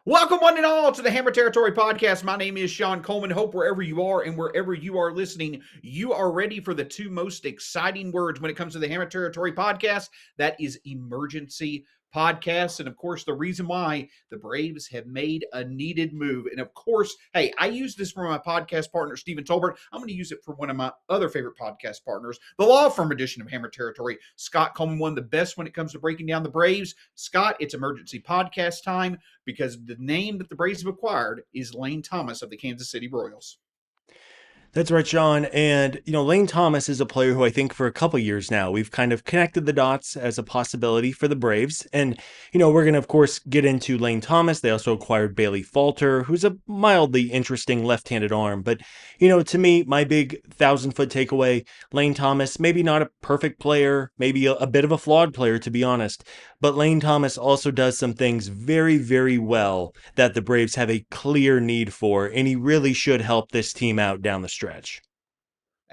Welcome one and all to the Hammer Territory Podcast. My name is Shawn Coleman. Hope wherever you are and wherever you are listening, you are ready for the two most exciting words when it comes to the Hammer Territory Podcast. That is emergency podcast. And of course, the reason why the Braves have made a needed move. And of course, hey, I use this for my podcast partner, Stephen Tolbert. I'm going to use it for one of my other favorite podcast partners, the law firm edition of Hammer Territory, Scott Coleman, one of the best when it comes to breaking down the Braves. Scott, it's emergency podcast time, because the name that the Braves have acquired is Lane Thomas of the Kansas City Royals. That's right, Sean. And, Lane Thomas is a player who I think for a couple years now, we've kind of connected the dots as a possibility for the Braves. And, we're going to, of course, get into Lane Thomas. They also acquired Bailey Falter, who's a mildly interesting left-handed arm. But, to me, my big 1,000-foot takeaway, Lane Thomas, maybe not a perfect player, maybe a bit of a flawed player, to be honest. But Lane Thomas also does some things very, very well that the Braves have a clear need for. And he really should help this team out down the stretch.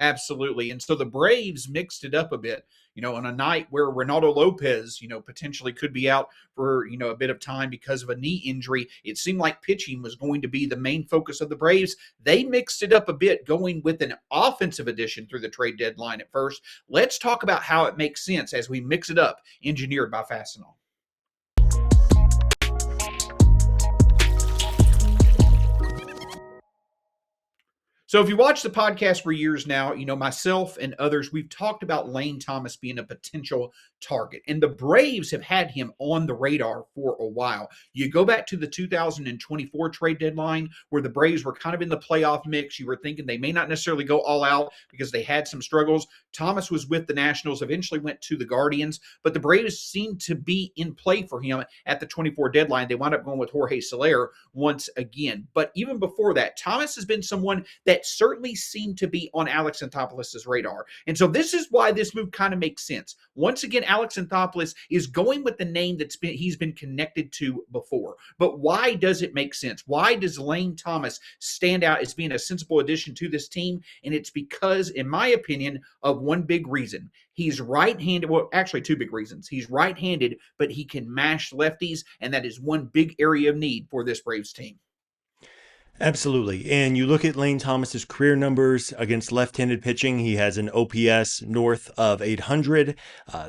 Absolutely. And so the Braves mixed it up a bit, on a night where Ronaldo Lopez, potentially could be out for, a bit of time because of a knee injury. It seemed like pitching was going to be the main focus of the Braves. They mixed it up a bit, going with an offensive addition through the trade deadline at first. Let's talk about how it makes sense as we mix it up, engineered by Fastenal. So if you watch the podcast for years now, myself and others, we've talked about Lane Thomas being a potential target. And the Braves have had him on the radar for a while. You go back to the 2024 trade deadline where the Braves were kind of in the playoff mix. You were thinking they may not necessarily go all out because they had some struggles. Thomas was with the Nationals, eventually went to the Guardians, but the Braves seemed to be in play for him at the 24 deadline. They wound up going with Jorge Soler once again. But even before that, Thomas has been someone that certainly seemed to be on Alex Anthopoulos' radar. And so this is why this move kind of makes sense. Once again, Alex Anthopoulos is going with the name he's been connected to before. But why does it make sense? Why does Lane Thomas stand out as being a sensible addition to this team? And it's because, in my opinion, of one big reason. He's right-handed. Well, actually, two big reasons. He's right-handed, but he can mash lefties, and that is one big area of need for this Braves team. Absolutely. And you look at Lane Thomas's career numbers against left-handed pitching. He has an OPS north of 800.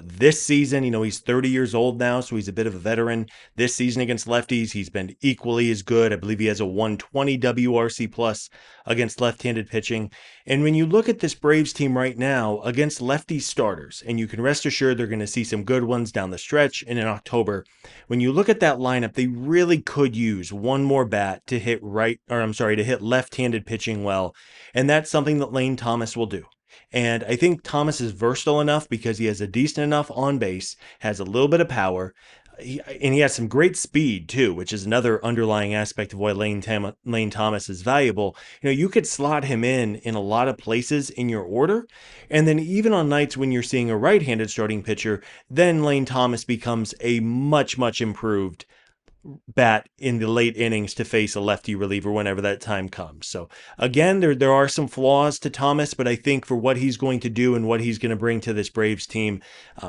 This season, he's 30 years old now, so he's a bit of a veteran. This season against lefties, he's been equally as good. I believe he has a 120 WRC plus against left-handed pitching. And when you look at this Braves team right now against lefty starters, and you can rest assured they're going to see some good ones down the stretch and in October, when you look at that lineup, they really could use one more bat to hit to hit left-handed pitching well. And that's something that Lane Thomas will do. And I think Thomas is versatile enough because he has a decent enough on base, has a little bit of power, and he has some great speed too, which is another underlying aspect of why Lane Thomas is valuable. You could slot him in a lot of places in your order. And then even on nights when you're seeing a right-handed starting pitcher, then Lane Thomas becomes a much, much improved bat in the late innings to face a lefty reliever whenever that time comes. So again, there are some flaws to Thomas, but I think for what he's going to do and what he's going to bring to this Braves team,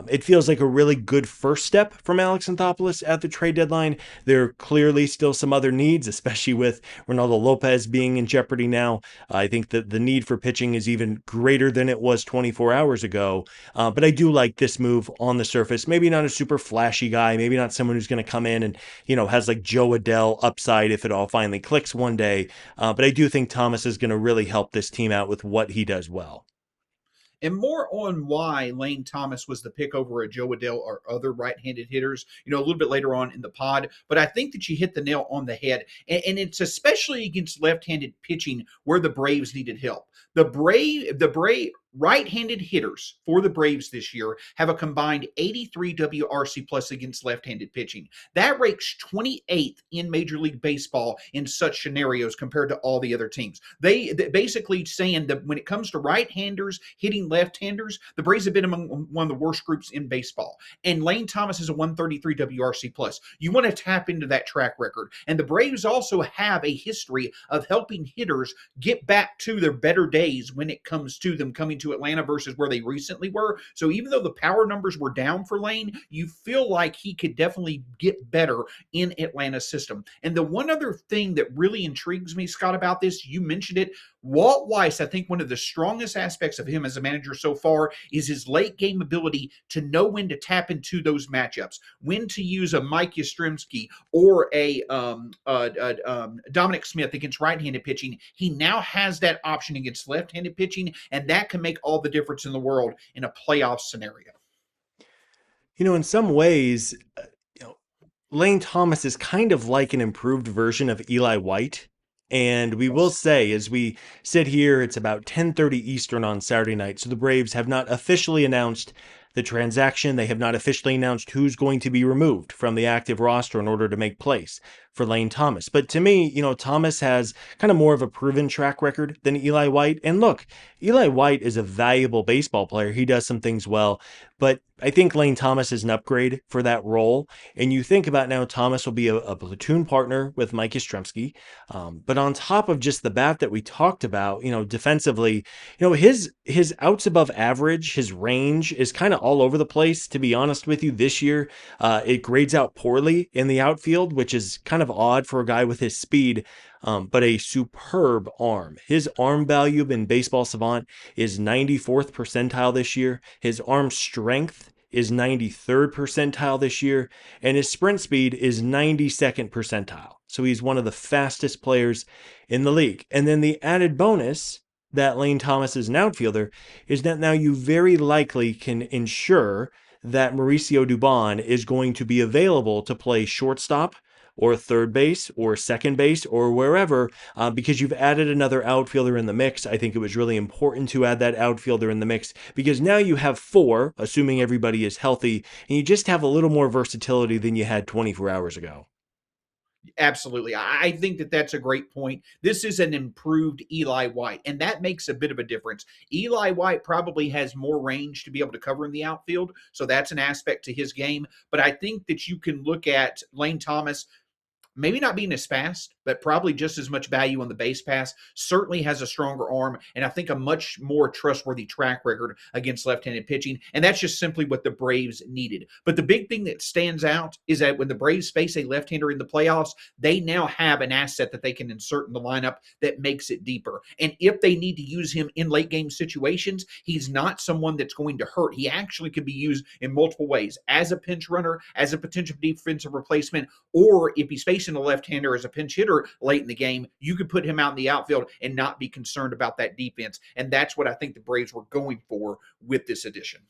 it feels like a really good first step from Alex Anthopoulos at the trade deadline. There are clearly still some other needs, especially with Ronaldo Lopez being in jeopardy now. I think that the need for pitching is even greater than it was 24 hours ago. But I do like this move on the surface. Maybe not a super flashy guy, maybe not someone who's going to come in and, has like Joe Adell upside if it all finally clicks one day. But I do think Thomas is going to really help this team out with what he does well. And more on why Lane Thomas was the pick over a Joe Adell or other right-handed hitters, a little bit later on in the pod. But I think that you hit the nail on the head. And it's especially against left-handed pitching where the Braves needed help. The right-handed hitters for the Braves this year have a combined 83 WRC plus against left-handed pitching. That ranks 28th in Major League Baseball in such scenarios compared to all the other teams. They basically saying that when it comes to right-handers hitting left-handers, the Braves have been among one of the worst groups in baseball. And Lane Thomas is a 133 WRC plus. You want to tap into that track record. And the Braves also have a history of helping hitters get back to their better days when it comes to them coming to to Atlanta versus where they recently were. So even though the power numbers were down for Lane, you feel like he could definitely get better in Atlanta's system. And the one other thing that really intrigues me, Scott, about this, you mentioned it, Walt Weiss, I think one of the strongest aspects of him as a manager so far is his late game ability to know when to tap into those matchups, when to use a Mike Yastrzemski or a Dominic Smith against right-handed pitching. He now has that option against left-handed pitching, and that can make all the difference in the world in a playoff scenario. In some ways, Lane Thomas is kind of like an improved version of Eli White. And we will Yes. say, as we sit here, it's about 10:30 Eastern on Saturday night. So the Braves have not officially announced the transaction. They have not officially announced who's going to be removed from the active roster in order to make place for Lane Thomas. But to me, Thomas has kind of more of a proven track record than Eli White. And look, Eli White is a valuable baseball player. He does some things well, but I think Lane Thomas is an upgrade for that role. And you think about now, Thomas will be a platoon partner with Mike Yastrzemski. But on top of just the bat that we talked about, defensively, his outs above average, his range is kind of all over the place. To be honest with you, this year it grades out poorly in the outfield, which is kind of odd for a guy with his speed. But a superb arm. His arm value in Baseball Savant is 94th percentile this year. His arm strength is 93rd percentile this year, and his sprint speed is 92nd percentile. So he's one of the fastest players in the league. And then the added bonus that Lane Thomas is an outfielder is that now you very likely can ensure that Mauricio Dubon is going to be available to play shortstop or third base or second base or wherever, because you've added another outfielder in the mix. I think it was really important to add that outfielder in the mix because now you have four, assuming everybody is healthy, and you just have a little more versatility than you had 24 hours ago. Absolutely. I think that that's a great point. This is an improved Eli White, and that makes a bit of a difference. Eli White probably has more range to be able to cover in the outfield, so that's an aspect to his game. But I think that you can look at Lane Thomas maybe not being as fast, but probably just as much value on the base pass, certainly has a stronger arm, and I think a much more trustworthy track record against left-handed pitching, and that's just simply what the Braves needed. But the big thing that stands out is that when the Braves face a left-hander in the playoffs, they now have an asset that they can insert in the lineup that makes it deeper. And if they need to use him in late-game situations, he's not someone that's going to hurt. He actually can be used in multiple ways, as a pinch runner, as a potential defensive replacement, or if he's facing a left-hander as a pinch hitter late in the game, you could put him out in the outfield and not be concerned about that defense. And that's what I think the Braves were going for with this addition.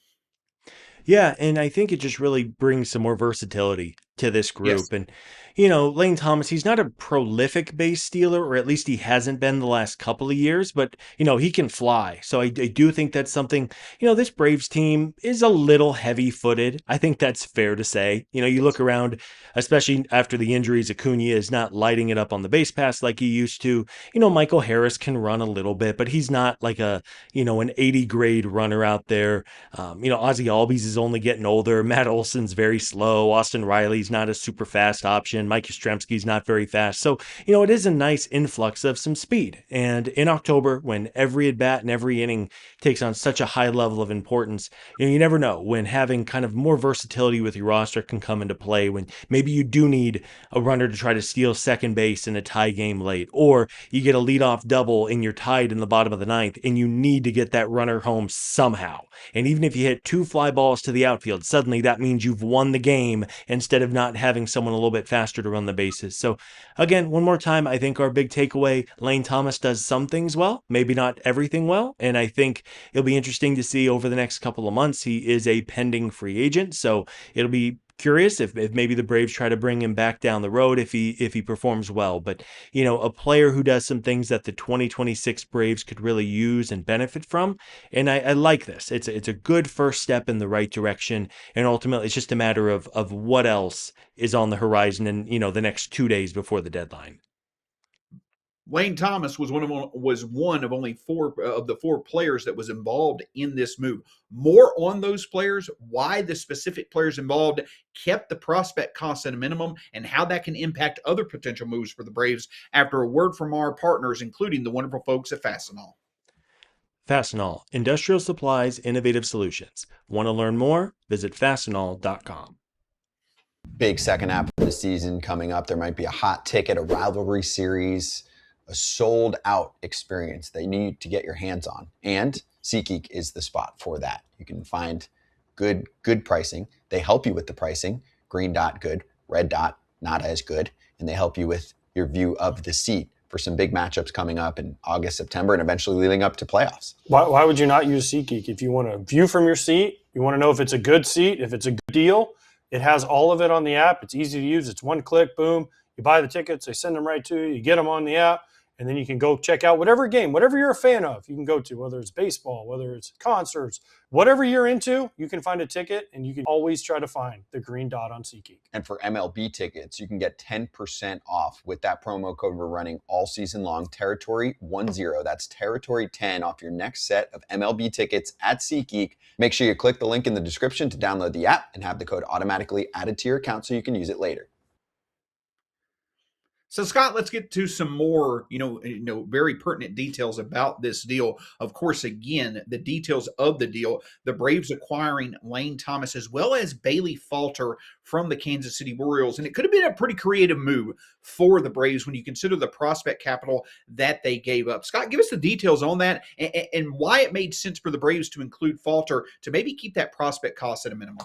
Yeah, and I think it just really brings some more versatility to this Yes. group. And, Lane Thomas, he's not a prolific base stealer, or at least he hasn't been the last couple of years, but, he can fly. So I do think that's something, this Braves team is a little heavy footed. I think that's fair to say. You look around, especially after the injuries, Acuna is not lighting it up on the base pass like he used to. Michael Harris can run a little bit, but he's not like an 80 grade runner out there. Ozzy Albies is only getting older. Matt Olson's very slow. Austin Riley's not a super fast option. Mike Yastrzemski's not very fast. So, it is a nice influx of some speed. And in October, when every at bat and every inning takes on such a high level of importance, you never know when having kind of more versatility with your roster can come into play, when maybe you do need a runner to try to steal second base in a tie game late, or you get a leadoff double and you're tied in the bottom of the ninth and you need to get that runner home somehow. And even if you hit two fly balls to the outfield, suddenly that means you've won the game instead of not having someone a little bit faster to run the bases. So again, one more time, I think our big takeaway, Lane Thomas does some things well, maybe not everything well. And I think it'll be interesting to see over the next couple of months. He is a pending free agent. So it'll be curious if maybe the Braves try to bring him back down the road if he performs well. But a player who does some things that the 2026 Braves could really use and benefit from. And I like this. It's a good first step in the right direction. And ultimately, it's just a matter of what else is on the horizon in the next 2 days before the deadline. Lane Thomas was one of only four of the four players that was involved in this move. More on those players, why the specific players involved kept the prospect costs at a minimum, and how that can impact other potential moves for the Braves after a word from our partners, including the wonderful folks at Fastenal. Fastenal, industrial supplies, innovative solutions. Want to learn more? Visit fastenal.com. Big second half of the season coming up. There might be a hot ticket, a rivalry series, a sold out experience that you need to get your hands on. And SeatGeek is the spot for that. You can find good pricing. They help you with the pricing. Green dot, good. Red dot, not as good. And they help you with your view of the seat for some big matchups coming up in August, September, and eventually leading up to playoffs. Why would you not use SeatGeek? If you want to view from your seat, you want to know if it's a good seat, if it's a good deal, it has all of it on the app. It's easy to use. It's one click, boom. You buy the tickets, they send them right to you. You get them on the app, and then you can go check out whatever game, whatever you're a fan of, you can go to, whether it's baseball, whether it's concerts, whatever you're into, you can find a ticket, and you can always try to find the green dot on SeatGeek. And for MLB tickets, you can get 10% off with that promo code we're running all season long, Territory10. That's Territory10 off your next set of MLB tickets at SeatGeek. Make sure you click the link in the description to download the app and have the code automatically added to your account so you can use it later. So, Scott, let's get to some more, very pertinent details about this deal. Of course, again, the details of the deal, the Braves acquiring Lane Thomas as well as Bailey Falter from the Kansas City Royals. And it could have been a pretty creative move for the Braves when you consider the prospect capital that they gave up. Scott, give us the details on that and why it made sense for the Braves to include Falter to maybe keep that prospect cost at a minimum.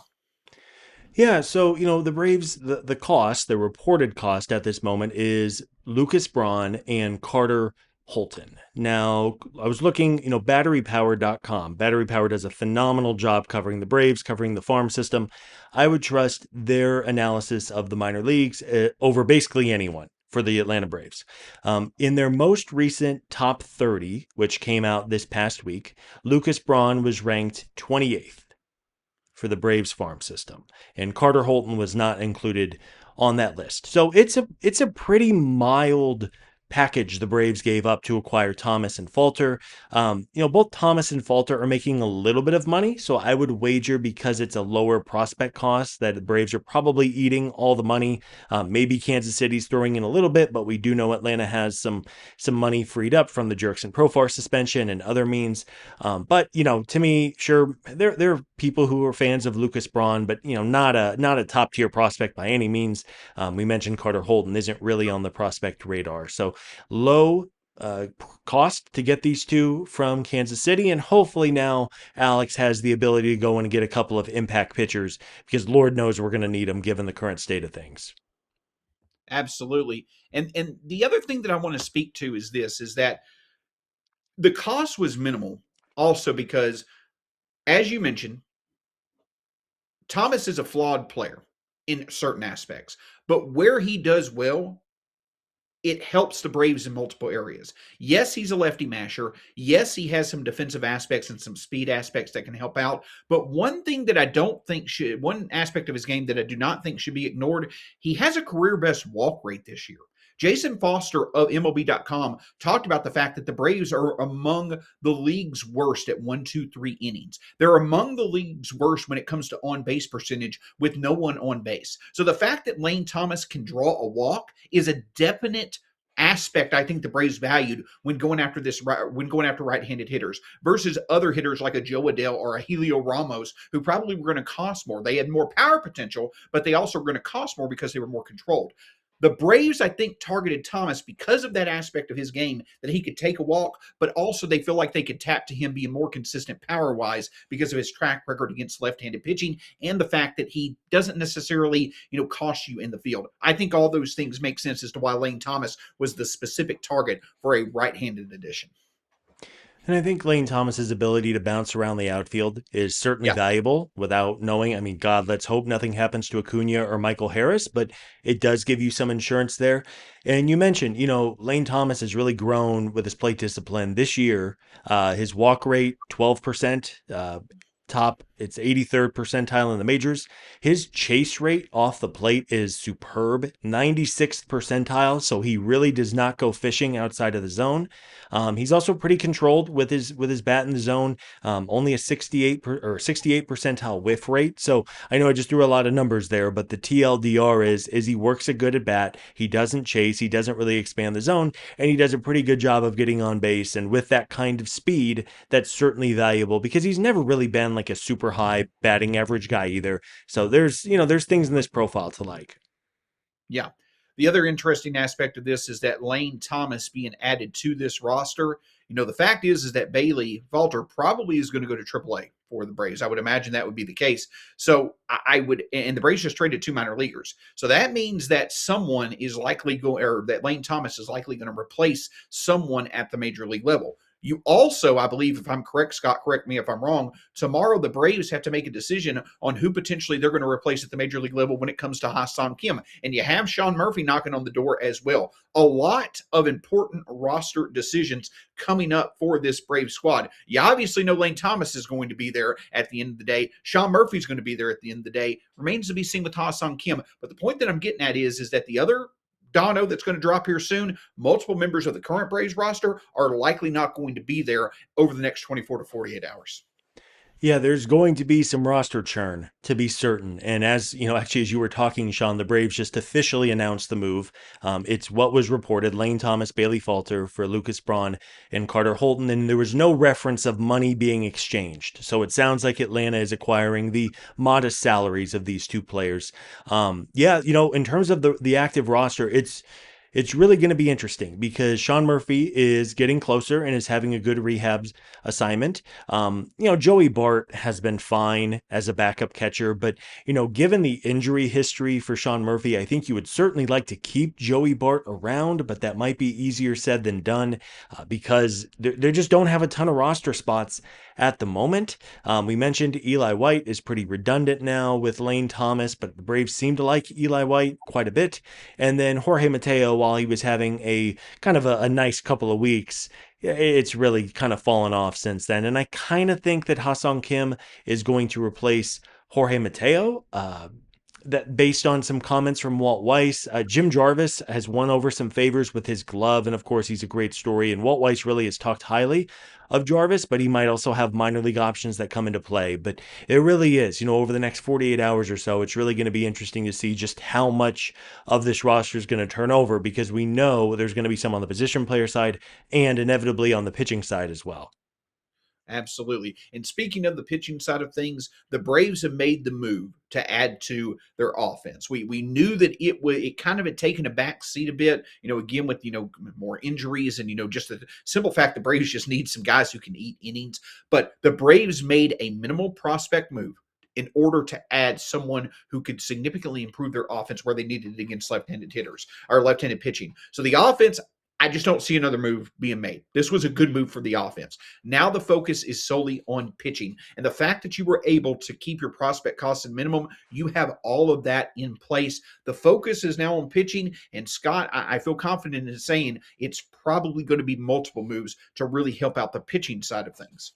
Yeah, so the Braves, the cost, the reported cost at this moment is Lucas Braun and Carter Holton. Now, I was looking, batterypower.com. Battery Power does a phenomenal job covering the Braves, covering the farm system. I would trust their analysis of the minor leagues over basically anyone for the Atlanta Braves. In their most recent top 30, which came out this past week, Lucas Braun was ranked 28th. For the Braves farm system, and Carter Holton was not included on that list. So it's a pretty mild package the Braves gave up to acquire Thomas and Falter. Both Thomas and Falter are making a little bit of money, so I would wager because it's a lower prospect cost that the Braves are probably eating all the money. Maybe Kansas City's throwing in a little bit, but we do know Atlanta has some money freed up from the Jerkson Profar suspension and other means. But to me, sure, there are people who are fans of Lucas Braun, but not a top tier prospect by any means. We mentioned Carter Holton isn't really on the prospect radar, so low cost to get these two from Kansas City, and hopefully now Alex has the ability to go in and get a couple of impact pitchers because Lord knows we're going to need them given the current state of things. Absolutely. And the other thing that I want to speak to is that the cost was minimal also because, as you mentioned, Thomas is a flawed player in certain aspects, but where he does well, it helps the Braves in multiple areas. Yes, he's a lefty masher. Yes, he has some defensive aspects and some speed aspects that can help out. But one aspect of his game that I do not think should be ignored, he has a career best walk rate this year. Jason Foster of MLB.com talked about the fact that the Braves are among the league's worst at 1, 2, 3 innings. They're among the league's worst when it comes to on-base percentage with no one on base. So the fact that Lane Thomas can draw a walk is a definite aspect I think the Braves valued when going after right-handed hitters versus other hitters like a Joe Adell or a Helio Ramos who probably were going to cost more. They had more power potential, but they also were going to cost more because they were more controlled. The Braves, I think, targeted Thomas because of that aspect of his game, that he could take a walk, but also they feel like they could tap to him being more consistent power-wise because of his track record against left-handed pitching and the fact that he doesn't necessarily, cost you in the field. I think all those things make sense as to why Lane Thomas was the specific target for a right-handed addition. And I think Lane Thomas's ability to bounce around the outfield is certainly valuable without knowing. I mean, God, let's hope nothing happens to Acuna or Michael Harris, but it does give you some insurance there. And you mentioned, Lane Thomas has really grown with his plate discipline this year. His walk rate, 12%. top. It's 83rd percentile in the majors. His chase rate off the plate is superb, 96th percentile. So he really does not go fishing outside of the zone. He's also pretty controlled with his bat in the zone. Only a 68 percentile whiff rate. So I know I just threw a lot of numbers there, but the TLDR is he works a good at bat. He doesn't chase. He doesn't really expand the zone, and he does a pretty good job of getting on base. And with that kind of speed, that's certainly valuable because he's never really been like a super high batting average guy either. So there's things in this profile to like. Yeah. The other interesting aspect of this is that Lane Thomas being added to this roster. The fact is that Bailey Falter probably is going to go to AAA for the Braves. I would imagine that would be the case. So I would, and the Braves just traded 2 minor leaguers. So that means that someone is likely going, or that Lane Thomas is likely going to replace someone at the major league level. You also, I believe, if I'm correct, Scott, correct me if I'm wrong, tomorrow the Braves have to make a decision on who potentially they're going to replace at the major league level when it comes to Ha-Seong Kim. And you have Sean Murphy knocking on the door as well. A lot of important roster decisions coming up for this Braves squad. You obviously know Lane Thomas is going to be there at the end of the day. Sean Murphy's going to be there at the end of the day. Remains to be seen with Ha-Seong Kim. But the point that I'm getting at is that the other Dono that's going to drop here soon, multiple members of the current Braves roster are likely not going to be there over the next 24 to 48 hours. Yeah, there's going to be some roster churn, to be certain. And as actually, as you were talking, Sean, the Braves just officially announced the move. It's what was reported: Lane Thomas, Bailey Falter for Lucas Braun and Carter Holton. And there was no reference of money being exchanged. So it sounds like Atlanta is acquiring the modest salaries of these two players. In terms of the active roster, it's really going to be interesting because Sean Murphy is getting closer and is having a good rehab assignment. Joey Bart has been fine as a backup catcher, but, given the injury history for Sean Murphy, I think you would certainly like to keep Joey Bart around, but that might be easier said than done because they just don't have a ton of roster spots at the moment. We mentioned Eli White is pretty redundant now with Lane Thomas, but the Braves seem to like Eli White quite a bit. And then Jorge Mateo, while he was having a kind of a nice couple of weeks, it's really kind of fallen off since then. And I kind of think that Ha-Seong Kim is going to replace Jorge Mateo. That based on some comments from Walt Weiss, Jim Jarvis has won over some favors with his glove, and of course he's a great story, and Walt Weiss really has talked highly of Jarvis, but he might also have minor league options that come into play. But it really is, over the next 48 hours or so, it's really going to be interesting to see just how much of this roster is going to turn over, because we know there's going to be some on the position player side and inevitably on the pitching side as well. Absolutely. And speaking of the pitching side of things, the Braves have made the move to add to their offense. We knew that it kind of had taken a back seat a bit, again with, more injuries and, just the simple fact the Braves just need some guys who can eat innings. But the Braves made a minimal prospect move in order to add someone who could significantly improve their offense where they needed it against left-handed hitters or left-handed pitching. So the offense, I just don't see another move being made. This was a good move for the offense. Now the focus is solely on pitching. And the fact that you were able to keep your prospect costs at minimum, you have all of that in place. The focus is now on pitching. And Scott, I feel confident in saying it's probably going to be multiple moves to really help out the pitching side of things.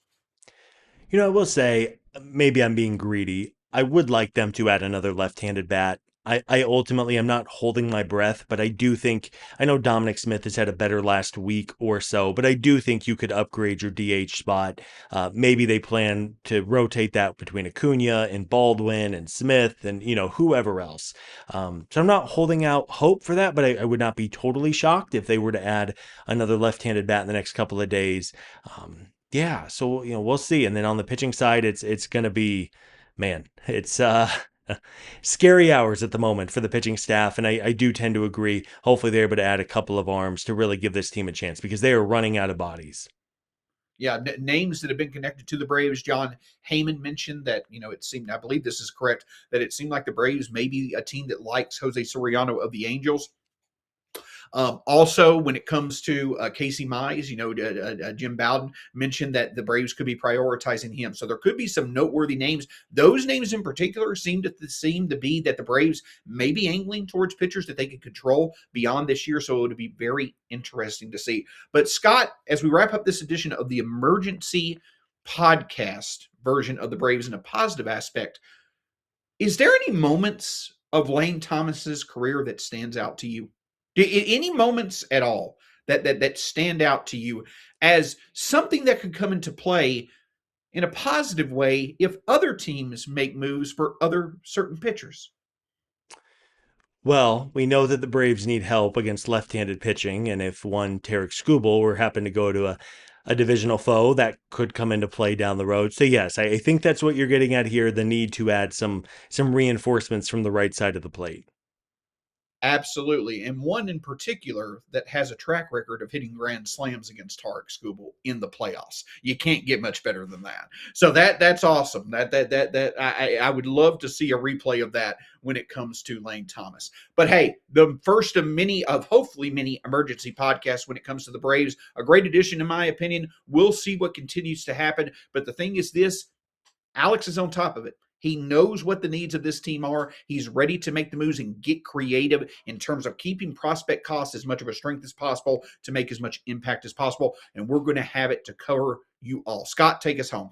I will say, maybe I'm being greedy. I would like them to add another left-handed bat. I ultimately am not holding my breath, but I do think, I know Dominic Smith has had a better last week or so, but I do think you could upgrade your DH spot. Maybe they plan to rotate that between Acuna and Baldwin and Smith and, whoever else. So I'm not holding out hope for that, but I would not be totally shocked if they were to add another left-handed bat in the next couple of days. So, we'll see. And then on the pitching side, it's going to be, man, it's, scary hours at the moment for the pitching staff, and I do tend to agree. Hopefully they're able to add a couple of arms to really give this team a chance because they are running out of bodies. Yeah, names that have been connected to the Braves. John Heyman mentioned that, it seemed, I believe this is correct, that it seemed like the Braves may be a team that likes Jose Soriano of the Angels. Also, when it comes to Casey Mize, Jim Bowden mentioned that the Braves could be prioritizing him. So there could be some noteworthy names. Those names in particular seem to be that the Braves may be angling towards pitchers that they can control beyond this year. So it would be very interesting to see. But Scott, as we wrap up this edition of the Emergency Podcast version of the Braves in a positive aspect. Is there any moments of Lane Thomas's career that stands out to you? Any moments at all that stand out to you as something that could come into play in a positive way if other teams make moves for other certain pitchers? Well, we know that the Braves need help against left-handed pitching, and if one Tarek Skubal were happen to go to a divisional foe, that could come into play down the road. So yes, I think that's what you're getting at here, the need to add some reinforcements from the right side of the plate. Absolutely. And one in particular that has a track record of hitting grand slams against Tarek Skubal in the playoffs. You can't get much better than that. So that's awesome. I would love to see a replay of that when it comes to Lane Thomas. But hey, the first of hopefully many emergency podcasts when it comes to the Braves, a great addition in my opinion. We'll see what continues to happen. But the thing is this, Alex is on top of it. He knows what the needs of this team are. He's ready to make the moves and get creative in terms of keeping prospect costs as much of a strength as possible to make as much impact as possible. And we're going to have it to cover you all. Scott, take us home.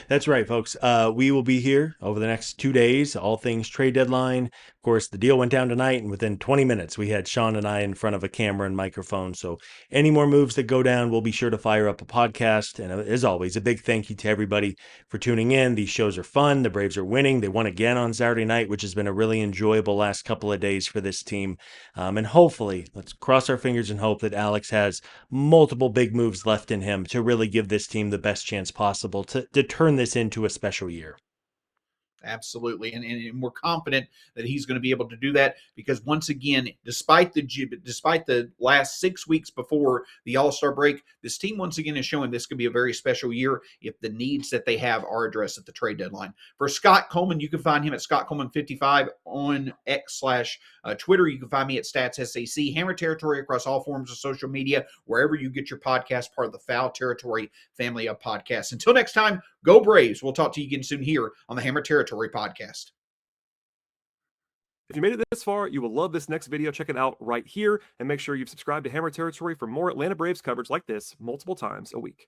That's right, folks. We will be here over the next 2 days, all things trade deadline. Of course, the deal went down tonight, and within 20 minutes, we had Sean and I in front of a camera and microphone. So any more moves that go down, we'll be sure to fire up a podcast. And as always, a big thank you to everybody for tuning in. These shows are fun. The Braves are winning. They won again on Saturday night, which has been a really enjoyable last couple of days for this team. And hopefully, let's cross our fingers and hope that Alex has multiple big moves left in him to really give this team the best chance possible to turn this into a special year. Absolutely. And we're confident that he's going to be able to do that because once again, despite the last 6 weeks before the All-Star break, this team once again is showing this could be a very special year if the needs that they have are addressed at the trade deadline. For Scott Coleman, you can find him at Scott Coleman55 on X/Twitter. You can find me at StatsSAC. Hammer Territory across all forms of social media, wherever you get your podcast, part of the Foul Territory family of podcasts. Until next time, go Braves. We'll talk to you again soon here on the Hammer Territory podcast. If you made it this far, you will love this next video. Check it out right here and make sure you've subscribed to Hammer Territory for more Atlanta Braves coverage like this multiple times a week.